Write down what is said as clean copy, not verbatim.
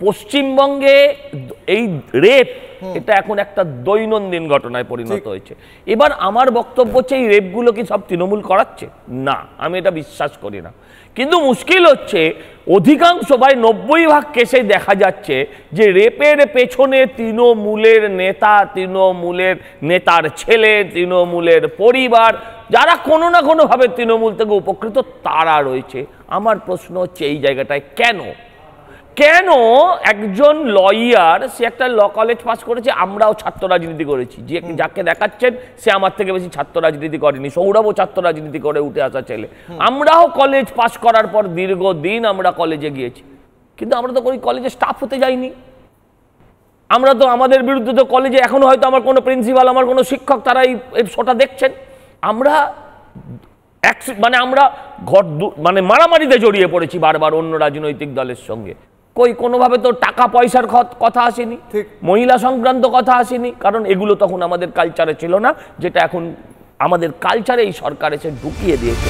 পশ্চিমবঙ্গে এই রেপ এটা এখন একটা দৈনন্দিন ঘটনায় পরিণত হয়েছে। এবার আমার বক্তব্য হচ্ছে এই রেপগুলো কি সব তৃণমূল করাচ্ছে? না, আমি এটা বিশ্বাস করি না। কিন্তু মুশকিল হচ্ছে অধিকাংশ 90% কেসে দেখা যাচ্ছে যে রেপের পেছনে তৃণমূলের নেতা, তৃণমূলের নেতার ছেলে, তৃণমূলের পরিবার, যারা কোনো না কোনোভাবে তৃণমূল থেকে উপকৃত তারা রয়েছে। আমার প্রশ্ন হচ্ছে এই জায়গাটায় কেন একজন লয়ার, সে একটা ল কলেজ পাস করেছে, আমরাও ছাত্র রাজনীতি করেছি, যাকে দেখাচ্ছেন সে আমার থেকে বেশি ছাত্র রাজনীতি করেনি, সৌরভও ছাত্র রাজনীতি করে উঠে আসা ছেলে, আমরাও কলেজ পাস করার পর দীর্ঘদিন আমরা কলেজে গিয়েছি, কিন্তু আমরা তো ওই কলেজে স্টাফ হতে যাইনি। আমরা তো আমাদের বিরুদ্ধে তো কলেজে এখনো হয়তো আমার কোনো প্রিন্সিপাল, আমার কোনো শিক্ষক তারা এই শোটা দেখছেন। আমরা আমরা মারামারিতে জড়িয়ে পড়েছি বারবার অন্য রাজনৈতিক দলের সঙ্গে। কোনোভাবে তো টাকা পয়সার কথা আসেনি, মহিলা সংক্রান্ত কথা আসেনি, কারণ এগুলো তখন আমাদের কালচারে ছিল না, যেটা এখন আমাদের কালচারে এই সরকার এসে ঢুকিয়ে দিয়েছে।